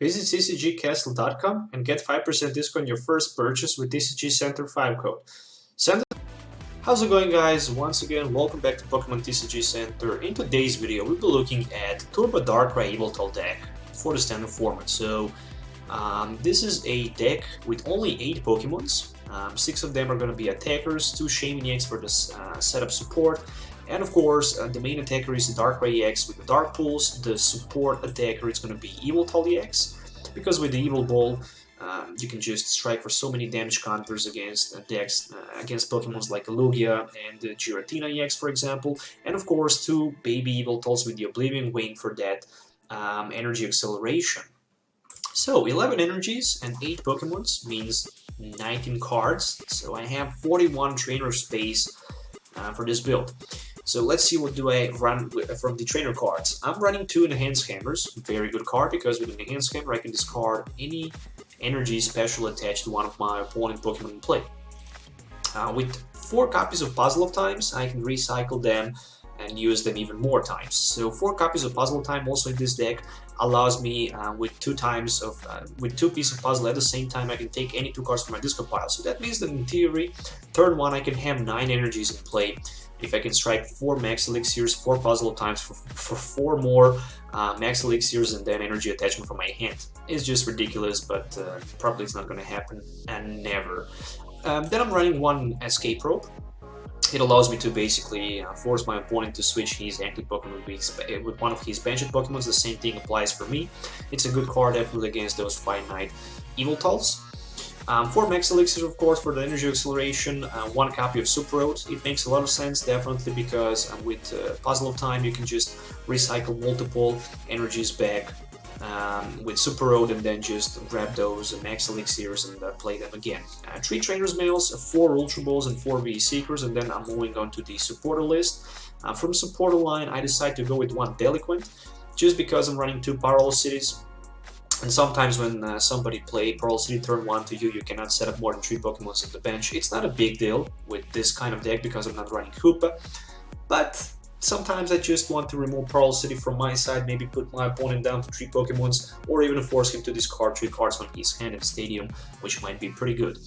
Visit tcgcastle.com and get 5% discount on your first purchase with TCG Center 5 code. How's it going, guys? Once again, welcome back to Pokemon TCG Center. In today's video, we'll be looking at Turbo Darkrai Yveltal deck for the standard format. So, this is a deck with only 8 Pokemons. 6 of them are going to be attackers, 2 Shaymin-EX for the setup support, and of course, the main attacker is the Darkrai-EX with the Dark Pulse. The support attacker is going to be Yveltal-EX, because with the Evil Ball, you can just strike for so many damage counters against decks, against Pokemons like Lugia and Giratina-EX, for example, and of course 2 baby Yveltals with the Oblivion Wing for that energy acceleration. So 11 energies and 8 Pokemons means 19 cards, so I have 41 trainer space for this build. So let's see what do I run from the trainer cards. I'm running 2 Enhanced Hammers, very good card, because with an Enhanced Hammer I can discard any energy special attached to one of my opponent Pokemon in play. With 4 copies of Puzzle of Times, I can recycle them and use them even more times. So 4 copies of Puzzle of Time also in this deck allows me with 2 pieces of puzzle at the same time I can take any 2 cards from my discard pile. So that means that in theory, turn 1 I can have 9 energies in play. If I can strike 4 Max Elixirs, 4 Puzzle of Times for 4 more Max Elixirs and then energy attachment from my hand. It's just ridiculous, but probably it's not going to happen, and never. Then I'm running 1 Escape Rope. It allows me to basically force my opponent to switch his active Pokemon with one of his benched Pokemons. The same thing applies for me. It's a good card definitely against those finite Yveltals. 4 Max Elixir, of course, for the energy acceleration, 1 copy of Super Rod. It makes a lot of sense, definitely, because with Puzzle of Time you can just recycle multiple energies back with Super Rod and then just grab those Max Elixirs and play them again. 3 Trainers Mails, 4 Ultra Balls and 4 V Seekers, and then I'm moving on to the supporter list. From supporter line I decide to go with 1 Delinquent, just because I'm running 2 Parallel Cities. And sometimes when somebody play Parallel City turn 1 to you, you cannot set up more than 3 Pokemons on the bench. It's not a big deal with this kind of deck because I'm not running Hoopa, but sometimes I just want to remove Parallel City from my side, maybe put my opponent down to 3 Pokemons, or even force him to discard 3 cards on his hand in Stadium, which might be pretty good.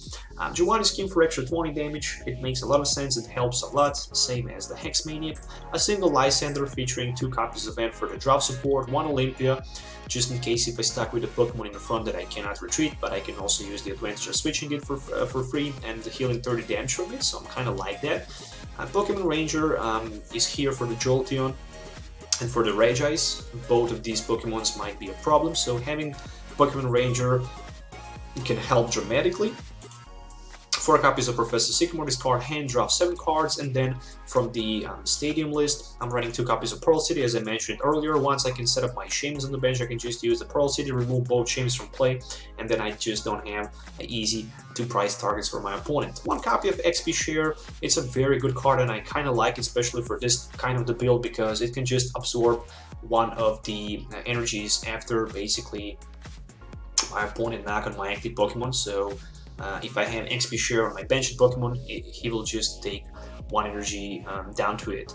Giovanni scheme for extra 20 damage, it makes a lot of sense, it helps a lot, same as the Hex Maniac. A single Lysandre featuring 2 copies of N for the drop support, 1 Olympia, just in case if I stuck with a Pokemon in the front that I cannot retreat, but I can also use the advantage of switching it for free and healing 30 damage from it, so I'm kind of like that. Pokemon Ranger is here for the Jolteon and for the Regis. Both of these Pokemons might be a problem, so having Pokemon Ranger can help dramatically. 4 copies of Professor Sycamore, discard hand, draw 7 cards, and then from the Stadium list, I'm running 2 copies of Pearl City, as I mentioned earlier. Once I can set up my Shames on the bench, I can just use the Pearl City, remove both Shames from play, and then I just don't have easy 2 prize targets for my opponent. 1 copy of XP Share, it's a very good card, and I kind of like it, especially for this kind of the build, because it can just absorb one of the energies after basically my opponent knock on my active Pokemon. So if I have XP Share on my benched Pokemon, he will just take 1 energy down to it.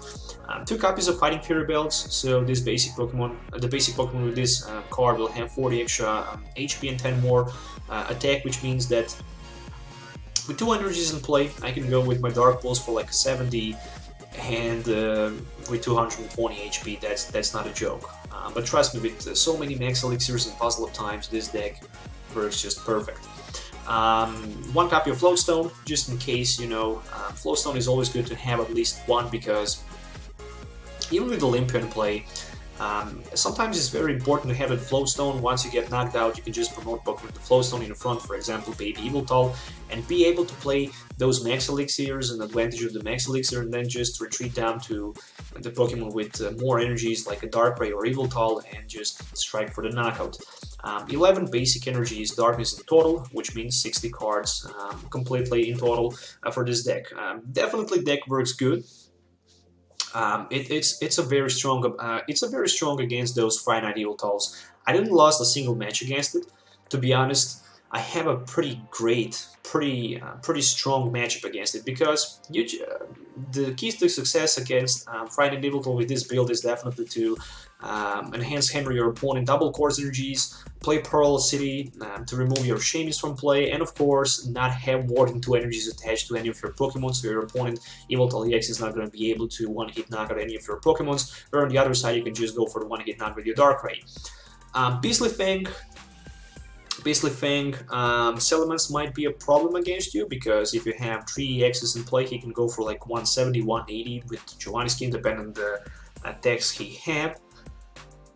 2 copies of Fighting Fury Belts, so this basic Pokemon, the basic Pokemon with this card will have 40 extra HP and 10 more attack, which means that with 2 energies in play, I can go with my Dark Pulse for like 70 and with 220 HP, that's not a joke. But trust me, with so many Max Elixirs and Puzzle of Times, this deck works just perfect. 1 copy of Float Stone, just in case, you know, Float Stone is always good to have at least 1, because even with Olympia in play, sometimes it's very important to have a Float Stone. Once you get knocked out, you can just promote Pokemon to Float Stone in the front, for example, Baby Yveltal, and be able to play those Max Elixirs and advantage of the Max Elixir, and then just retreat down to the Pokemon with more energies like a Darkrai or Yveltal and just strike for the knockout. 11 basic energies, darkness in total, which means 60 cards completely in total for this deck. Definitely deck works good. It's a very strong against those finite Yveltals. I didn't lose a single match against it, to be honest. I have a pretty strong matchup against it, because the keys to success against Frightened Yveltal with this build is definitely to Enhanced Hammer your opponent, double course energies, play Parallel City to remove your Shaymin from play, and of course not have more than 2 energies attached to any of your Pokemon, so your opponent Yveltal-EX is not going to be able to one-hit knock out any of your Pokemons, or on the other side you can just go for the one-hit knock with your Darkrai. Beastly Fang, Salamence might be a problem against you, because if you have 3 EXs in play, he can go for like 170, 180 with Giovanni skin, depending on the attacks he have.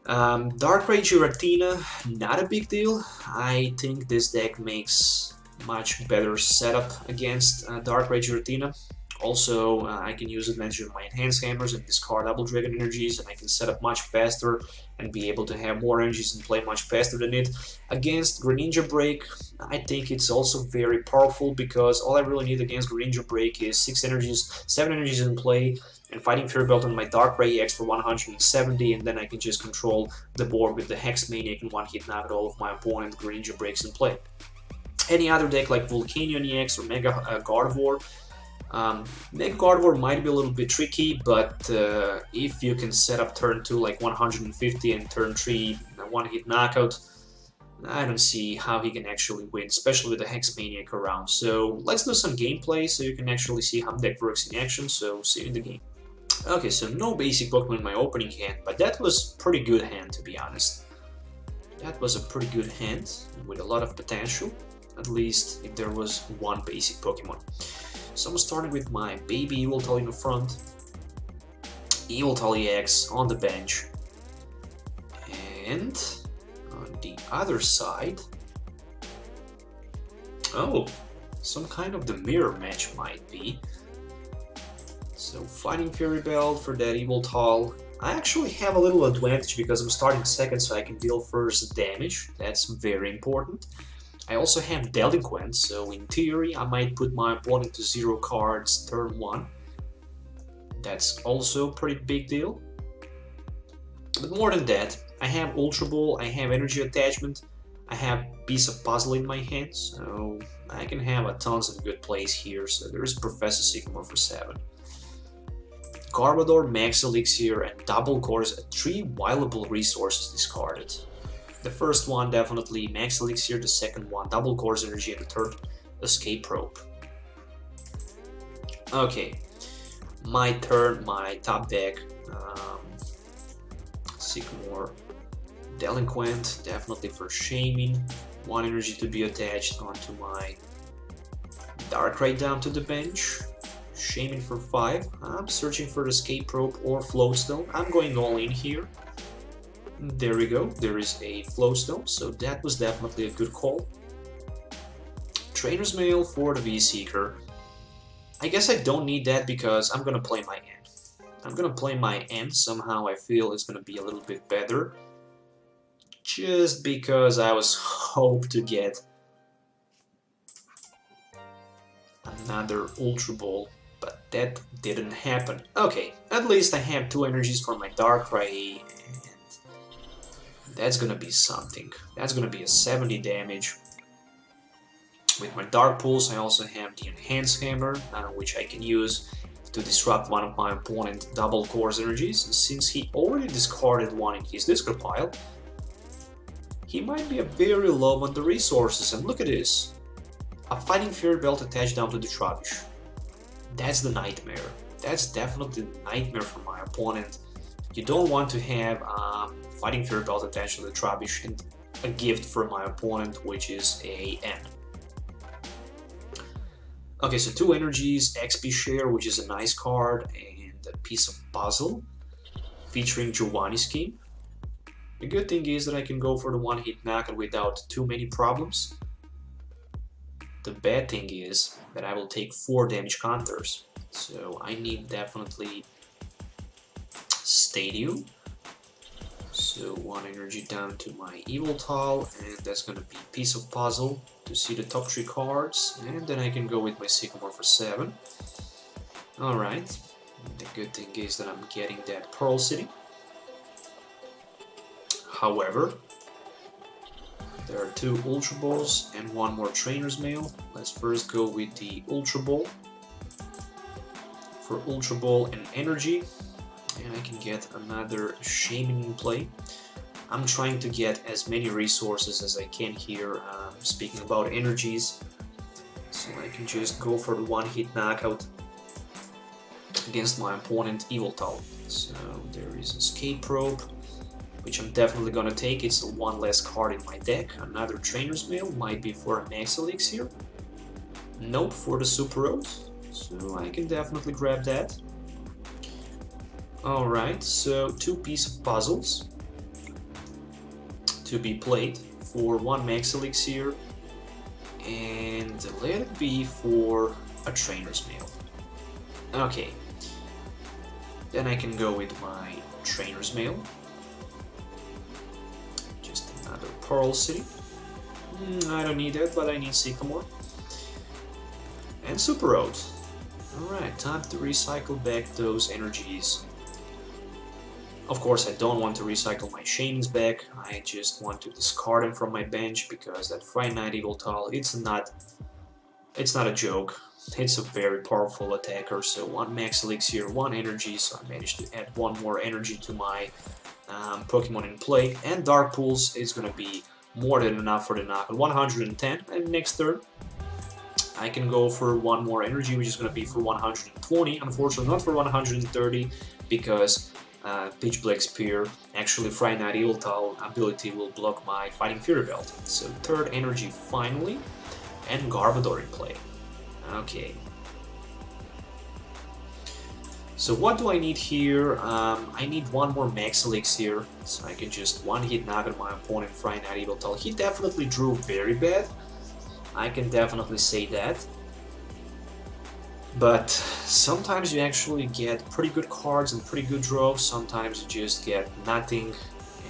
Darkrai-Giratina, not a big deal. I think this deck makes much better setup against Darkrai-Giratina. Also, I can use advantage of my Enhanced Hammers and discard Double Dragon energies, and I can set up much faster and be able to have more energies and play much faster than it. Against Greninja Break, I think it's also very powerful, because all I really need against Greninja Break is 7 energies in play, and Fighting Fury Belt on my Darkrai-EX for 170, and then I can just control the board with the Hex Maniac and one-hit knock out all of my opponent Greninja Breaks in play. Any other deck like Volcanion-EX or Mega Gardevoir, Mega Gardevoir might be a little bit tricky, but if you can set up turn 2 like 150 and turn 3 one-hit knockout, I don't see how he can actually win, especially with the Hex Maniac around. So let's do some gameplay so you can actually see how the deck works in action, so see you in the game. Okay, so no basic Pokemon in my opening hand, but that was pretty good hand, to be honest. That was a pretty good hand, with a lot of potential, at least if there was one basic Pokemon. So I'm starting with my baby Yveltal in the front, Yveltal-EX on the bench, and on the other side, oh, some kind of the mirror match might be. So Fighting Fury Belt for that Yveltal. I actually have a little advantage because I'm starting second, so I can deal first damage. That's very important. I also have Delinquent, so in theory I might put my opponent to 0 cards turn 1. That's also a pretty big deal. But more than that, I have Ultra Ball, I have Energy Attachment, I have Piece of Puzzle in my hand, so I can have a tons of good plays here. So there is Professor Sycamore for 7. Garbodor, Max Elixir, and Double Course, 3 viable resources discarded. The first one definitely Max Elixir, the second one Double Course Energy, and the third Escape Rope. Okay, my turn, my top deck, Sycamore, Delinquent, definitely for Shaymin, 1 energy to be attached onto my Darkrai down to the bench, Shaymin for 5, I'm searching for the Escape Rope or Float Stone, I'm going all in here. There we go, there is a Float Stone, so that was definitely a good call. Trainers Mail for the V-Seeker. I guess I don't need that because I'm gonna play my end. I'm gonna play my end, somehow I feel it's gonna be a little bit better. Just because I was hoped to get another Ultra Ball, but that didn't happen. Okay, at least I have 2 energies for my Darkrai, and that's gonna be something. That's gonna be a 70 damage. With my Dark Pulse, I also have the Enhanced Hammer, which I can use to disrupt one of my opponent's Double Course energies. Since he already discarded one in his discard pile, he might be a very low on the resources. And look at this, a Fighting Fury Belt attached down to the Trubbish. That's the nightmare. That's definitely the nightmare for my opponent. You don't want to have Fighting Fury Belt attached to the Trubbish and a gift for my opponent, which is a N. Okay, so 2 energies, XP Share, which is a nice card, and a Piece of Puzzle featuring Giovanni scheme. The good thing is that I can go for the one-hit knockout without too many problems. The bad thing is that I will take 4 damage counters, so I need definitely Stadium. So 1 energy down to my Yveltal, and that's gonna be Piece of Puzzle to see the top 3 cards, and then I can go with my Sycamore for 7. Alright, the good thing is that I'm getting that Pearl City. However, there are 2 Ultra Balls and 1 more Trainer's Mail. Let's first go with the Ultra Ball. for Ultra Ball and Energy, and I can get another Shaymin in play. I'm trying to get as many resources as I can here, speaking about energies, so I can just go for the one-hit knockout against my opponent Yveltal. So there is Escape Rope, which I'm definitely gonna take. It's one less card in my deck. Another Trainers Mail, might be for a Max Elixir. Nope, for the Super Rod, so I can definitely grab that. Alright, so 2 pieces of puzzles to be played for 1 Max Elixir, and let it be for a Trainer's Mail. Okay, then I can go with my Trainer's Mail. Just another Parallel City. I don't need that, but I need Sycamore. And Super Rod. Alright, time to recycle back those energies. Of course, I don't want to recycle my Shaymin's back. I just want to discard them from my bench because that Friday Night Yveltal, it's not a joke. It's a very powerful attacker. So 1 Max Elixir, 1 energy, so I managed to add 1 more energy to my Pokemon in play. And Dark Pulse is gonna be more than enough for the knockout. 110, and next turn I can go for 1 more energy, which is gonna be for 120. Unfortunately, not for 130 because Pitch Black Spear, actually Friday Night Yveltal ability will block my Fighting Fury Belt. So 3rd energy finally, and Garbodor in play. Okay. So what do I need here? I need 1 more Max Elixir, so I can just one-hit knock out my opponent Friday Night Yveltal. He definitely drew very bad, I can definitely say that. But sometimes you actually get pretty good cards and pretty good draws. Sometimes you just get nothing,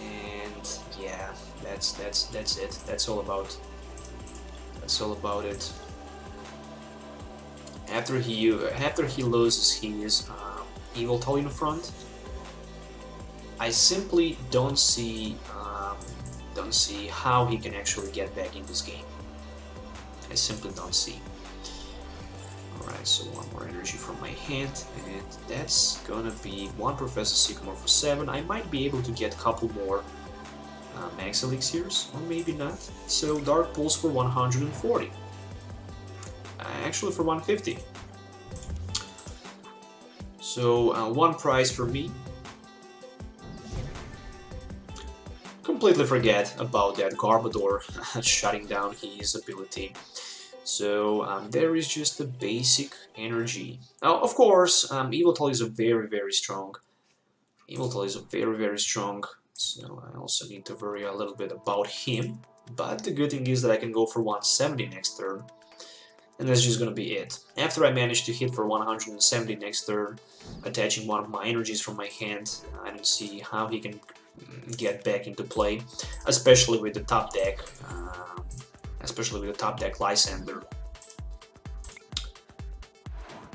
and yeah, that's it. That's all about it. After he loses his Yveltal in front, I simply don't see how he can actually get back in this game. I simply don't see. Alright, so 1 more energy from my hand, and that's gonna be 1 Professor Sycamore for 7. I might be able to get a couple more Max Elixirs, or maybe not. So Dark Pulse for 140. Actually for 150. So 1 prize for me. Completely forget about that Garbodor shutting down his ability. So there is just a basic energy. Now, of course, Yveltal is a very strong. Yveltal is a very strong. So I also need to worry a little bit about him. But the good thing is that I can go for 170 next turn. And that's just gonna be it. After I manage to hit for 170 next turn, attaching 1 of my energies from my hand, I don't see how he can get back into play, especially with the top deck. Lysandre.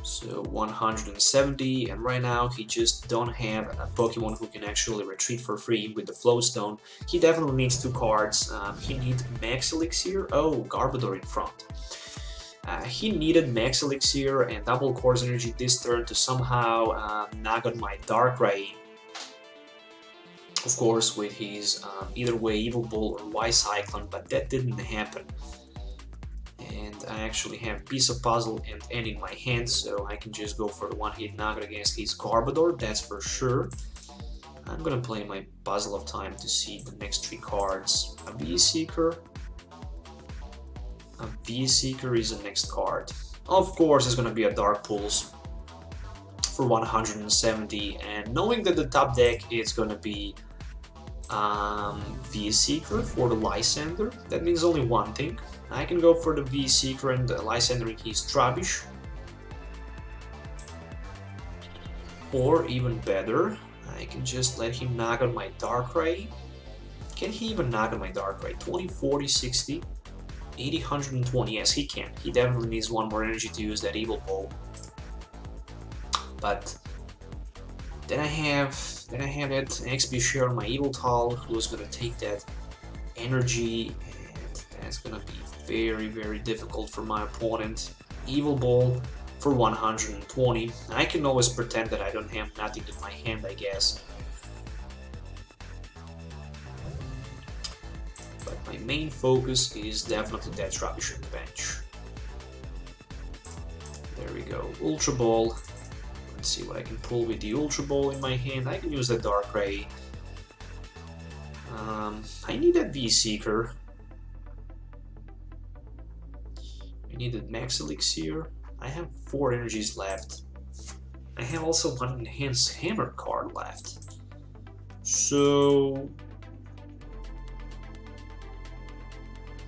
So 170, and right now he just don't have a Pokemon who can actually retreat for free with the Float Stone. He definitely needs 2 cards. He needs Max Elixir. Oh, Garbodor in front. He needed Max Elixir and double Course Energy this turn to somehow knock out my Darkrai. Of course, with his either way Evil Bull or Y-Cyclone, but that didn't happen. And I actually have piece of puzzle and N in my hand, so I can just go for the one-hit knockout against his Garbodor, that's for sure. I'm gonna play my Puzzle of Time to see the next 3 cards. A V-Seeker. A V-Seeker is the next card. Of course, it's gonna be a Dark Pulse for 170, and knowing that the top deck is gonna be V-Seeker for the Lysandre, that means only one thing. I can go for the V-Seeker and the Lysandre in his Trubbish. Or even better, I can just let him knock out my Darkrai. Can he even knock out my Darkrai? 20, 40, 60, 80, 120. Yes, he can. He definitely needs 1 more energy to use that Evil Ball. But then I have that XP share on my Yveltal, who's gonna take that energy, and that's gonna be very difficult for my opponent. Evil Ball, for 120. I can always pretend that I don't have nothing in my hand, I guess. But my main focus is definitely that rubbish on the bench. There we go, Ultra Ball. Let's see what I can pull with the Ultra Ball in my hand. I can use that Darkrai. I need that V-Seeker. I need that Max Elixir. I have 4 energies left. I have also one Enhanced Hammer card left. So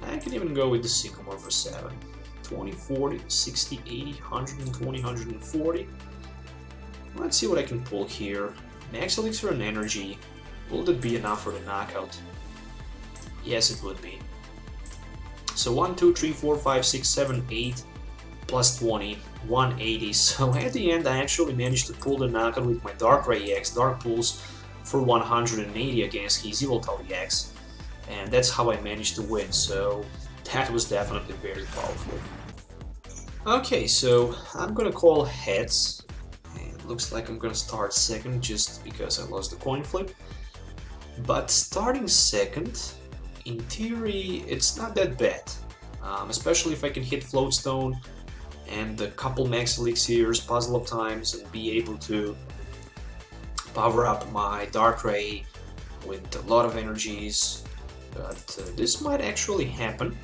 I can even go with the Sycamore for 7. 20, 40, 60, 80, 120, 140. Let's see what I can pull here. Max Elixir and Energy. Will that be enough for the knockout? Yes, it would be. So 1, 2, 3, 4, 5, 6, 7, 8, plus 20, 180. So at the end I actually managed to pull the knockout with my Darkrai-EX Dark Pulse for 180 against his Yveltal-EX. And that's how I managed to win, so that was definitely very powerful. Okay, so I'm gonna call heads. And looks like I'm gonna start second just because I lost the coin flip. But starting second, in theory, it's not that bad. Especially if I can hit Float Stone and a couple Max Elixirs, Puzzle of Times, and be able to power up my Darkrai with a lot of energies. But this might actually happen.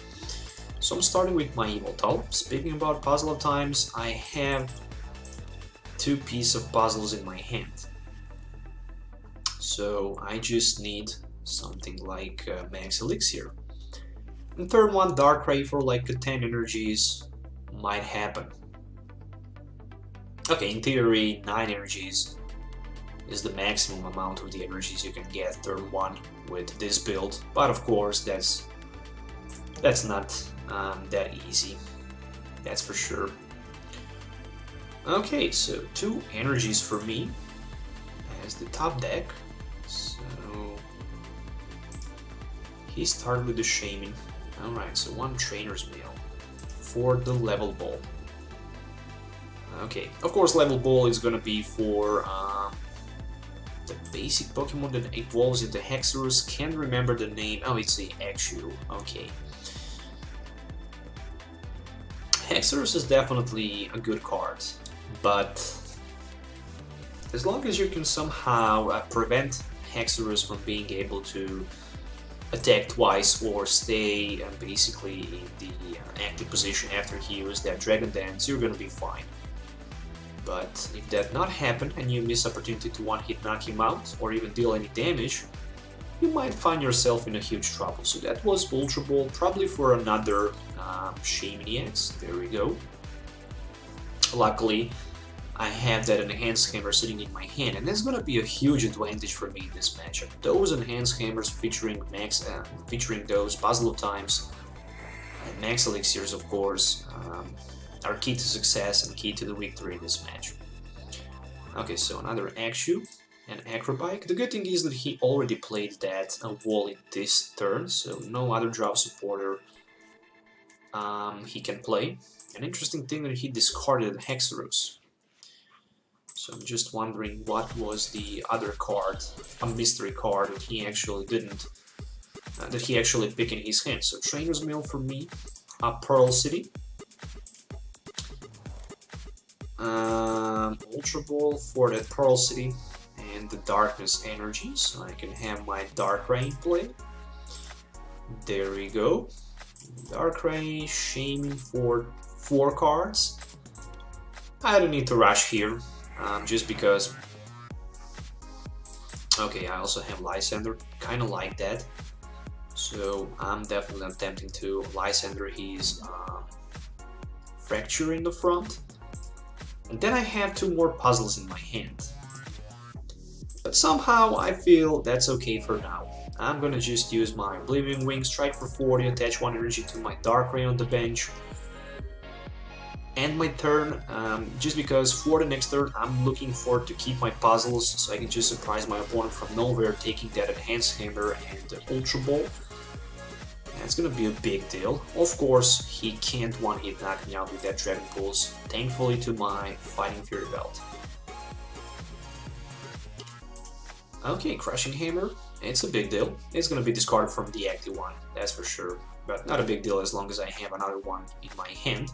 So I'm starting with my Yveltal. Speaking about Puzzle of Times, I have 2 pieces of puzzles in my hand. So I just need something like Max Elixir. And third one, Darkrai for like 10 energies might happen. Okay, in theory, 9 energies is the maximum amount of the energies you can get turn 1 with this build. But of course, that's not that easy. That's for sure. Okay, so 2 energies for me as the top deck. So he started with the Shaymin. Alright, so 1 Trainers Mail for the Level Ball. Okay, of course Level Ball is gonna be for the basic Pokemon that evolves into Hex ROS. Can't remember the name. Oh, it's the XY. Okay. Hex ROS is definitely a good card, but as long as you can somehow prevent Hex ROS from being able to attack twice or stay basically in the active position after he used that Dragon Dance, you're gonna be fine. But if that not happen and you miss opportunity to one-hit knock him out or even deal any damage, you might find yourself in a huge trouble. So that was Ultra Ball, probably for another Shaymin-EX. There we go. Luckily, I have that Enhanced Hammer sitting in my hand, and that's gonna be a huge advantage for me in this matchup. Those Enhanced Hammers featuring those Puzzle of Times and Max Elixirs, of course, are key to success and key to the victory in this match. Okay, so another Axew and Acrobike. The good thing is that he already played that Wally this turn, so no other drop supporter he can play. An interesting thing that he discarded Hex ROS. So I'm just wondering what was the other card, a mystery card that he actually didn't, that he actually picked in his hand. So Trainers Mail for me, Parallel City. Ultra Ball for that Pearl City and the Darkness Energy, so I can have my Darkrai in play. There we go. Darkrai, Shaymin for 4 cards. I don't need to rush here, just because... Okay, I also have Lysandre, kinda like that. So I'm definitely attempting to Lysandre his Fracture in the front. And then I have 2 more puzzles in my hand. But somehow I feel that's okay for now. I'm gonna just use my Oblivion Wing, strike for 40, attach 1 energy to my Darkrai on the bench. End my turn, just because for the next turn I'm looking forward to keep my puzzles so I can just surprise my opponent from nowhere, taking that Enhanced Hammer and the Ultra Ball. It's gonna be a big deal. Of course, he can't one-hit knock me out with that Dragon Pulse, thankfully to my Fighting Fury belt. Okay, Crushing Hammer, it's a big deal. It's gonna be discarded from the active one, that's for sure. But not a big deal as long as I have another one in my hand.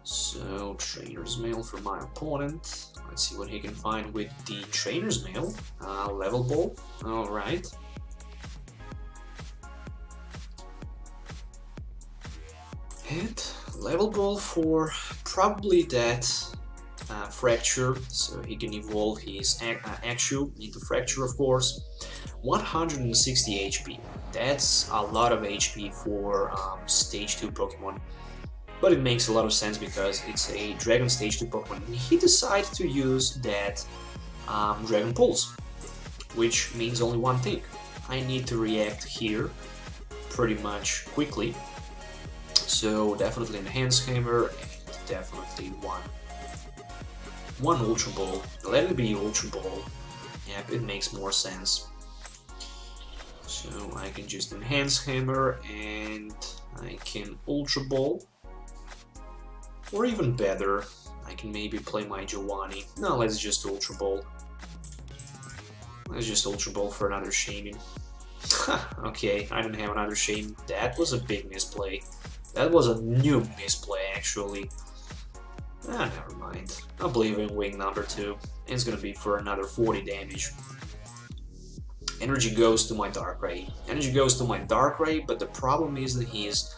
So, Trainer's Mail for my opponent. Let's see what he can find with the Trainer's Mail. Level Ball, alright. And Level Ball for probably that Fracture, so he can evolve his Actual into Fracture, of course. 160 HP. That's a lot of HP for Stage 2 Pokemon. But it makes a lot of sense because it's a Dragon Stage 2 Pokemon. And he decided to use that Dragon Pulse, which means only one thing. I need to react here pretty much quickly. So definitely Enhanced Hammer and definitely one Ultra Ball. Let it be Ultra Ball. Yep, it makes more sense. So I can just Enhance Hammer and I can Ultra Ball. Or even better, I can maybe play my Giovanni. No, let's just Ultra Ball. Let's just Ultra Ball for another Shaymin. Okay, I don't have another Shaymin. That was a big misplay. That was a new misplay, actually. Never mind. I believe in wing number 2. It's gonna be for another 40 damage. Energy goes to my Darkrai. Energy goes to my Darkrai, but the problem is that his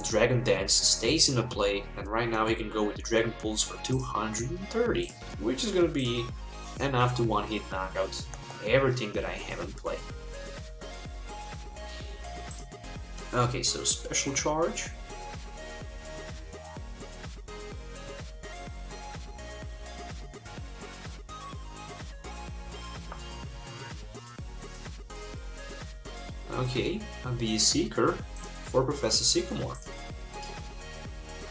Dragon Dance stays in the play, and right now he can go with the Dragon Pulse for 230, which is gonna be enough to one-hit knockout everything that I have in play. Okay, so Special Charge. Okay, the Seeker for Professor Sycamore.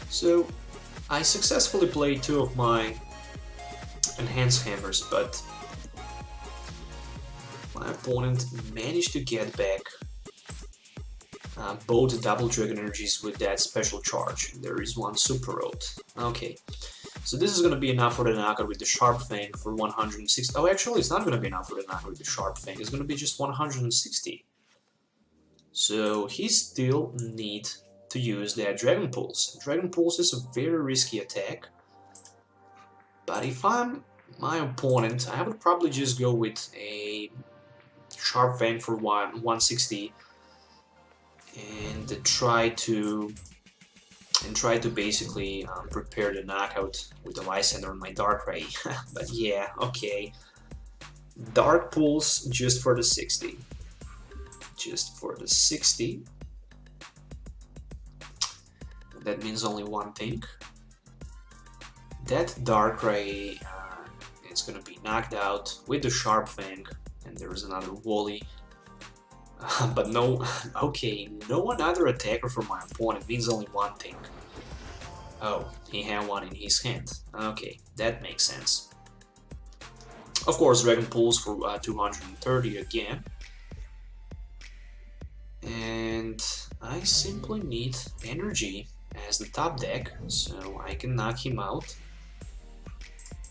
So, I successfully played 2 of my Enhanced Hammers, but my opponent managed to get back both double Dragon Energies with that Special Charge. There is one Super Rod. Okay, so this is going to be enough for the knockout with the Sharp Fang for 160. Oh, actually, it's not going to be enough for the knockout with the Sharp Fang. It's going to be just 160. So he still needs to use that Dragon Pulse. Dragon Pulse is a very risky attack. But if I'm my opponent, I would probably just go with a Sharp Fang for 160 and try to basically prepare the knockout with the Lysandre on my Darkrai. But yeah, okay. Dark Pulse just for the 60. Just for the 60. That means only one thing. That Darkrai is gonna be knocked out with the Sharp Fang, and there is another Wally. But no, okay, no another attacker from my opponent means only one thing. Oh, he had one in his hand. Okay, that makes sense. Of course, Dragon Pulse for 230 again. And I simply need energy as the top deck, so I can knock him out.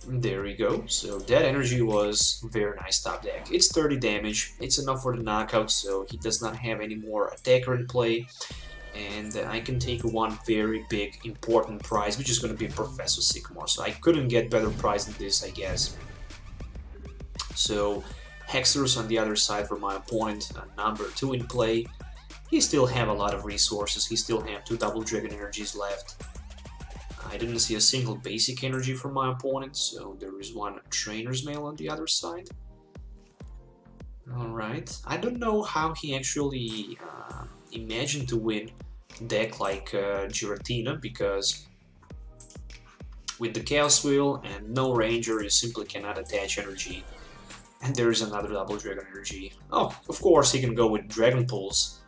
There we go, so that energy was very nice top deck. It's 30 damage, it's enough for the knockout, so he does not have any more attacker in play. And I can take one very big important prize, which is going to be Professor Sycamore. So I couldn't get better prize than this, I guess. So Hexers on the other side for my opponent, number 2 in play. He still have a lot of resources, he still have 2 double Dragon Energies left. I didn't see a single basic energy from my opponent, so there is one Trainer's Mail on the other side. Alright, I don't know how he actually imagined to win a deck like Giratina, because with the Chaos Wheel and no Ranger you simply cannot attach energy. And there is another double Dragon Energy. Oh, of course he can go with Dragon Pulse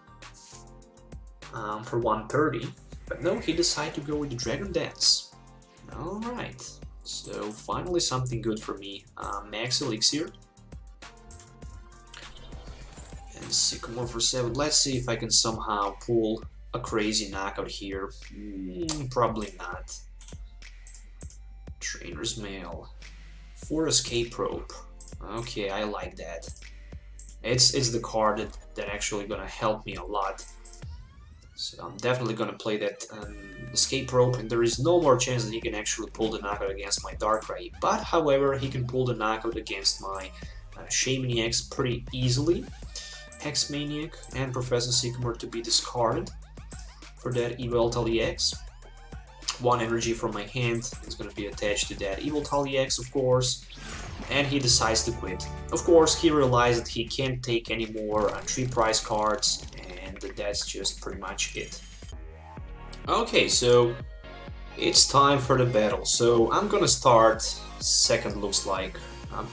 for 130. But no, he decided to go with the Dragon Dance. Alright, so finally something good for me. Max Elixir. And Sycamore for 7. Let's see if I can somehow pull a crazy knockout here. Probably not. Trainers Mail for Escape Rope. Okay, I like that. It's the card that actually gonna help me a lot. So I'm definitely gonna play that Escape Rope, and there is no more chance that he can actually pull the knockout against my Darkrai. But however, he can pull the knockout against my Shaymin-EX pretty easily. Hex Maniac and Professor Sycamore to be discarded for that Yveltal-EX. 1 energy from my hand is going to be attached to that Yveltal-EX, of course, and he decides to quit. Of course, he realized that he can't take any more 3 prize cards, and that's just pretty much it. Okay, so it's time for the battle. So I'm gonna start second, looks like.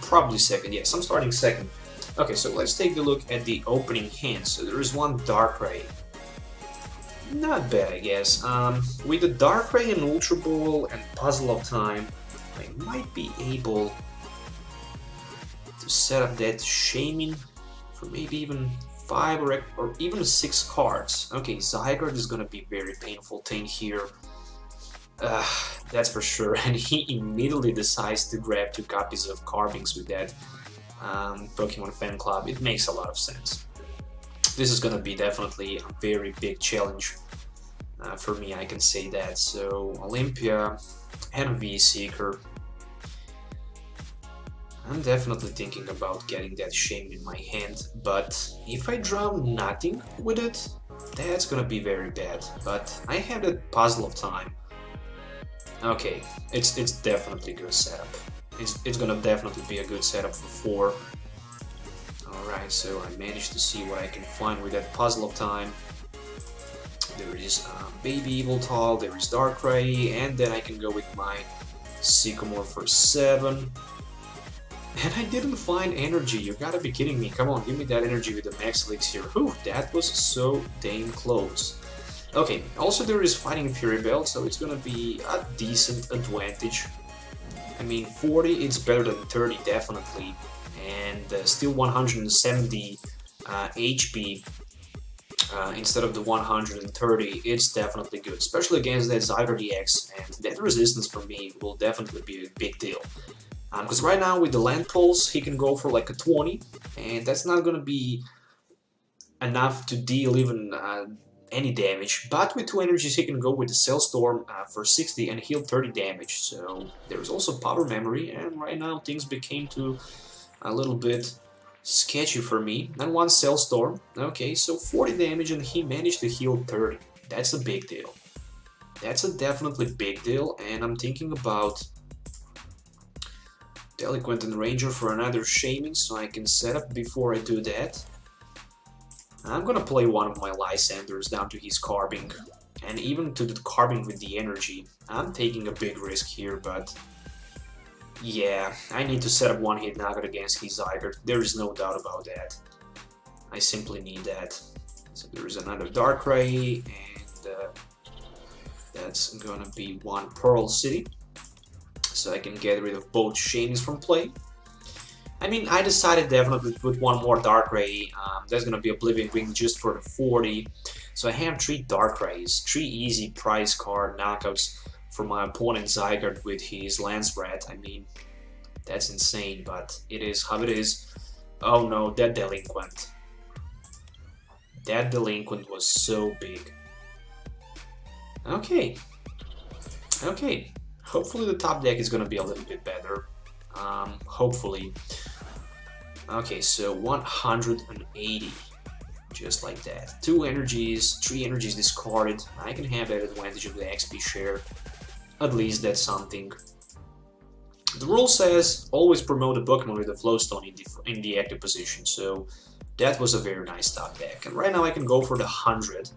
Probably second, yes, I'm starting second. Okay, so let's take a look at the opening hand. So there is one Darkrai. Not bad, I guess. With the Darkrai and Ultra Ball and Puzzle of Time, I might be able to set up that Shaymin for maybe even 5 or even 6 cards. Okay, Zygarde is gonna be very painful thing here. That's for sure, and he immediately decides to grab 2 copies of Carvings with that Pokemon fan club. It makes a lot of sense. This is gonna be definitely a very big challenge for me, I can say that. So Olympia and V-Seeker. I'm definitely thinking about getting that Shaymin in my hand, but if I draw nothing with it, that's gonna be very bad. But I have that Puzzle of Time. Okay, it's definitely a good setup. It's gonna definitely be a good setup for 4. Alright, so I managed to see what I can find with that Puzzle of Time. There is Baby Yveltal, there is Darkrai, and then I can go with my Sycamore for 7. And I didn't find energy, you gotta be kidding me. Come on, give me that energy with the Max Elixir. Whew, that was so dang close. Okay, also there is Fighting Fury Belt, so it's gonna be a decent advantage. I mean, 40 it's better than 30, definitely. And still 170 HP instead of the 130, it's definitely good. Especially against that Zygarde-EX, and that resistance for me will definitely be a big deal. Because right now with the Land Pulse, he can go for like a 20, and that's not gonna be enough to deal even any damage, but with 2 energies he can go with the Cell Storm for 60 and heal 30 damage, so there's also Power Memory, and right now things became to a little bit sketchy for me. And 1 Cell Storm, okay, so 40 damage and he managed to heal 30, that's a big deal. That's a definitely big deal, and I'm thinking about Delinquent and Ranger for another Shaymin, so I can set up before I do that. I'm gonna play one of my Lysandres down to his Carving, and even to the Carving with the energy. I'm taking a big risk here, but yeah, I need to set up 1-hit knockout against his Zygarde. There is no doubt about that. I simply need that. So there is another Darkrai, and that's gonna be 1 Parallel City, so I can get rid of both Shaymins from play. I mean, I decided definitely to put 1 more Darkrai. There's gonna be Oblivion Wing just for the 40. So I have 3 Darkrais, 3 easy prize card knockouts for my opponent Zygarde with his Lance Rat. I mean, that's insane, but it is how it is. Oh no, that Delinquent. That Delinquent was so big. Okay. Okay. Hopefully the top deck is gonna be a little bit better. Hopefully. Okay, so 180. Just like that. 2 energies, 3 energies discarded. I can have that advantage of the XP share. At least that's something. The rule says always promote a Pokemon with a Float Stone in the active position, so that was a very nice top deck. And right now I can go for the 100.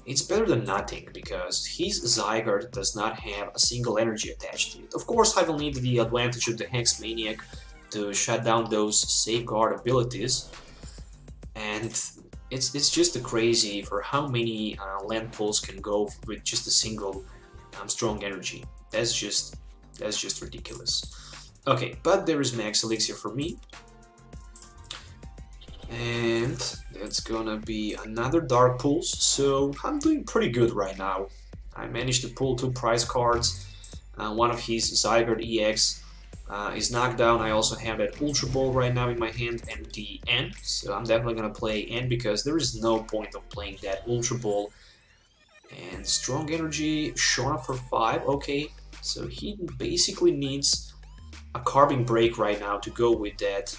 It's better than nothing, because his Zygarde does not have a single energy attached to it. Of course, I will need the advantage of the Hex Maniac to shut down those safeguard abilities. And it's just crazy for how many land pulls can go with just a single strong energy. That's just ridiculous. Okay, but there is Max Elixir for me. And That's gonna be another Dark Pulse, so I'm doing pretty good right now. I managed to pull 2 prize cards. One of his Zygarde EX is knocked down. I also have that Ultra Ball right now in my hand and the N, so I'm definitely gonna play N because there is no point of playing that Ultra Ball. And Strong Energy, Shona for 5, okay, so he basically needs a Carbon Break right now to go with that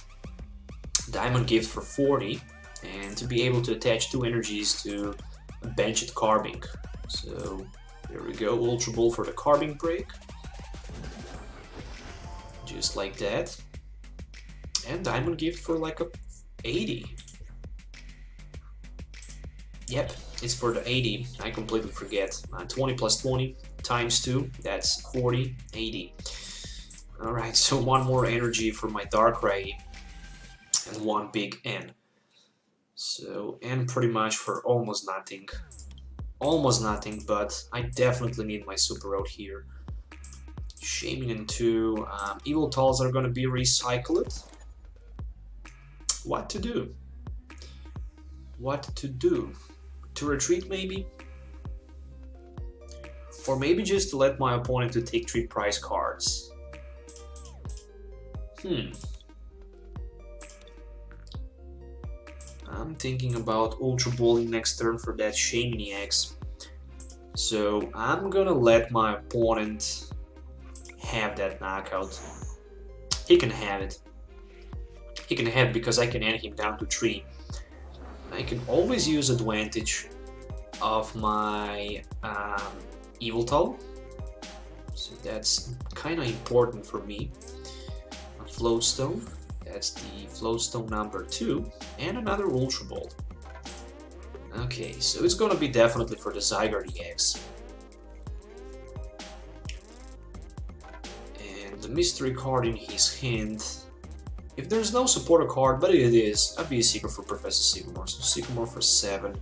Diamond Gift for 40 and to be able to attach 2 energies to a Benched Carbink. So there we go, Ultra Ball for the Carbon Break. Just like that. And Diamond Gift for like a 80. Yep, it's for the 80, I completely forget. 20 plus 20 times 2, that's 40, 80. Alright, so 1 more energy for my Darkrai and 1 big N. So, N pretty much for almost nothing. Almost nothing, but I definitely need my Super Rod here. Shaymin in 2, Yveltals are gonna be recycled. What to do? What to do? To retreat maybe? Or maybe just to let my opponent to take 3 prize cards. I'm thinking about Ultra Balling next turn for that Shaymin-EX. So I'm gonna let my opponent have that knockout. He can have it. He can have it because I can end him down to 3. I can always use advantage of my Yveltal. So that's kind of important for me. A Float Stone. That's the Float Stone number 2, and another Ultra Ball. Okay, so it's gonna be definitely for the Zygarde EX. And the mystery card in his hand. If there's no supporter card, but it is, I'd be a Seeker for Professor Sycamore. So Sycamore for 7.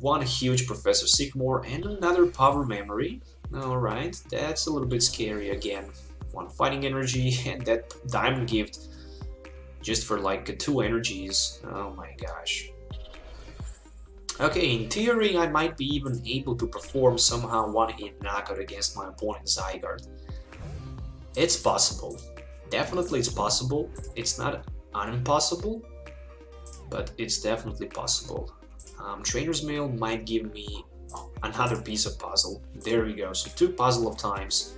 One huge Professor Sycamore and another Power Memory. Alright, that's a little bit scary again. 1 fighting energy and that Diamond Gift just for like 2 energies. Oh my gosh. Okay, in theory I might be even able to perform somehow 1-hit knockout against my opponent Zygarde. It's possible. Definitely it's possible. It's not unimpossible, but it's definitely possible. Trainers Mail might give me another piece of puzzle. There we go. So 2 Puzzle of Times.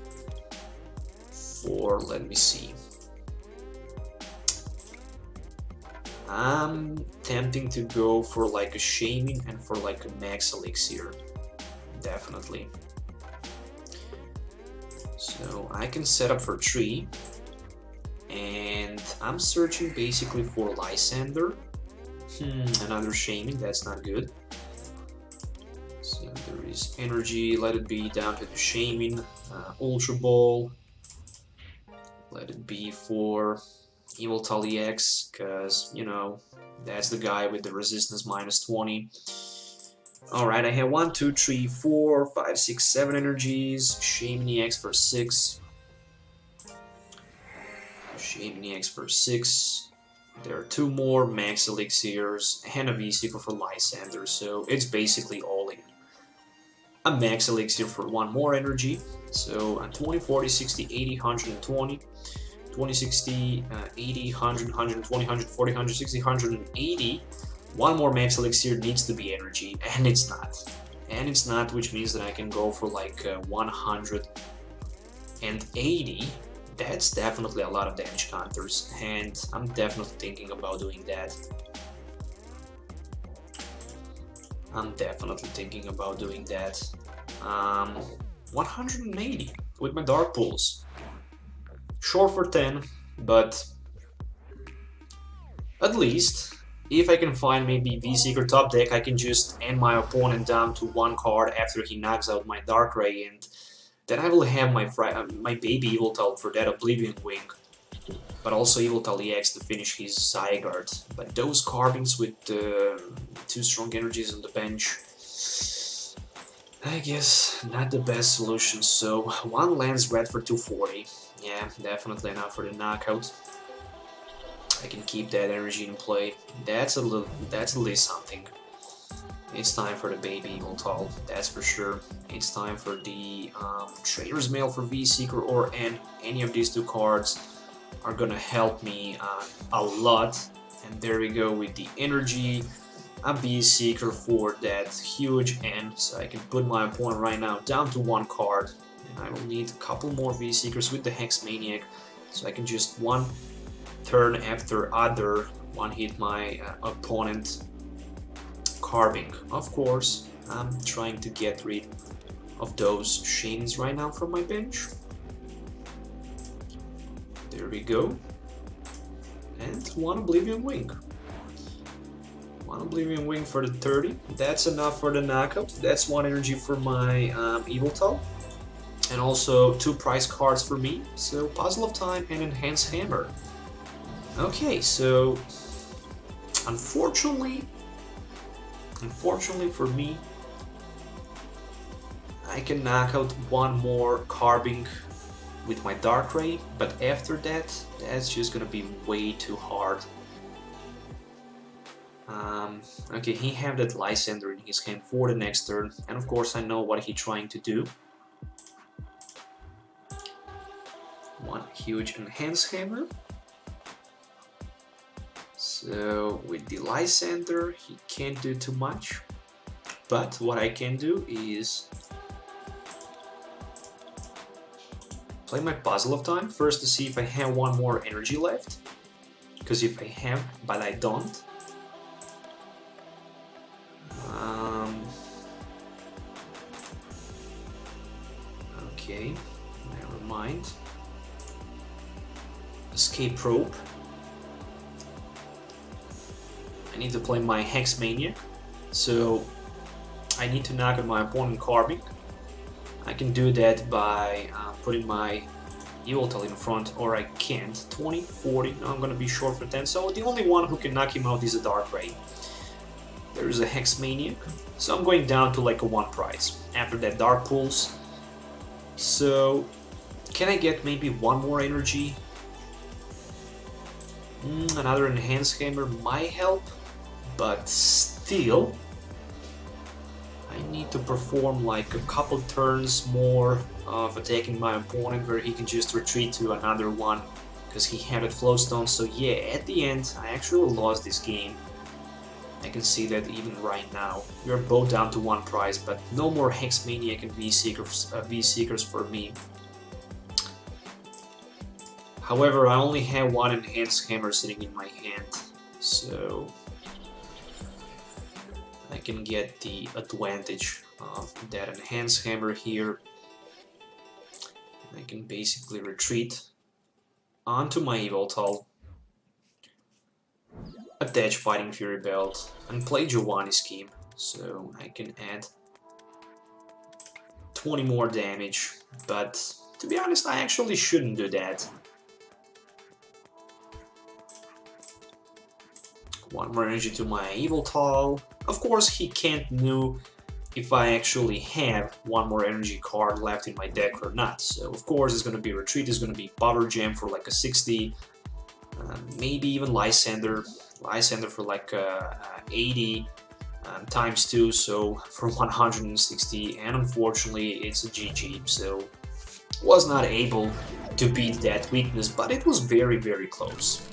Or let me see. I'm tempting to go for like a Shaymin and for like a Max Elixir. Definitely. So I can set up for 3. And I'm searching basically for Lysandre. Another Shaymin, that's not good. So there is energy, let it be down to the Shaymin. Ultra Ball. Let it be for Yveltal-EX, because, you know, that's the guy with the resistance minus 20. Alright, I have 1, 2, 3, 4, 5, 6, 7 energies. Shaymin-EX for 6. Shaymin-EX for 6. There are 2 more Max Elixirs and a V-Seeker for Lysandre, so it's basically all in. A Max Elixir for 1 more energy, so 20, 40, 60, 80, 120, 20, 60, 80, 100, 120, 140, 160, 180. 1 more Max Elixir needs to be energy, and it's not. And it's not, which means that I can go for like 180. That's definitely a lot of damage counters, and I'm definitely thinking about doing that. 180 with my Dark Pulse. Short for 10, but at least if I can find maybe V-Seeker top deck, I can just end my opponent down to 1 card after he knocks out my Darkrai, and then I will have my baby Yveltal for that Oblivion Wing, but also Yveltal-EX to finish his Zygarde. But those carvings with 2 strong energies on the bench, I guess not the best solution. So 1 lands red for 240. Yeah, definitely enough for the knockout. I can keep that energy in play. That's at least something. It's time for the baby Yveltal, that's for sure. It's time for the Trainers Mail for V-Seeker or and any of these two cards are gonna help me a lot. And there we go with the energy, a V-Seeker for that huge end, so I can put my opponent right now down to one card. And I will need a couple more V-Seekers with the Hex Maniac, so I can just one turn after other one-hit my opponent. Carving. Of course, I'm trying to get rid of those Shaymins right now from my bench. There we go. And one Oblivion Wing. One Oblivion Wing for the 30. That's enough for the knockout. That's one energy for my Yveltal. And also 2 prize cards for me. So Puzzle of Time and Enhanced Hammer. Okay, so unfortunately for me, I can knock out one more carving with my Darkrai, but after that, that's just gonna be way too hard. Okay, he have that Lysandre in his hand for the next turn, and of course I know what he's trying to do. One huge Enhanced Hammer. So with the Lysandre, he can't do too much, but what I can do is play my Puzzle of Time first to see if I have one more energy left, because if I have, but I don't. Okay, never mind. Escape Rope. I need to play my Hex Maniac, so I need to knock out my opponent carving. I can do that by putting my Yveltal in front, or I can't. 20, 40, now I'm gonna be short for 10, so the only one who can knock him out is a Darkrai. There is a Hex Maniac, so I'm going down to like a 1 prize after that Dark Pulse. So can I get maybe one more energy? Another Enhanced Hammer might help, but still I need to perform like a couple turns more of attacking my opponent where he can just retreat to another one because he had a Float Stone. So yeah, at the end I actually lost this game. I can see that even right now. We are both down to 1 prize, but no more Hex Maniac and V-Seekers for me. However, I only have one Enhanced Hammer sitting in my hand, so I can get the advantage of that Enhanced Hammer here. I can basically retreat onto my Yveltal, attach Fighting Fury Belt, and play Giovanni scheme, so I can add 20 more damage, but to be honest, I actually shouldn't do that. One more energy to my Yveltal. Of course, he can't know if I actually have one more energy card left in my deck or not. So, of course, it's going to be Retreat, it's going to be Power Gem for like a 60, maybe even Lysandre for like 80 times 2, so for 160, and unfortunately it's a GG. So, was not able to beat that weakness, but it was very, very close.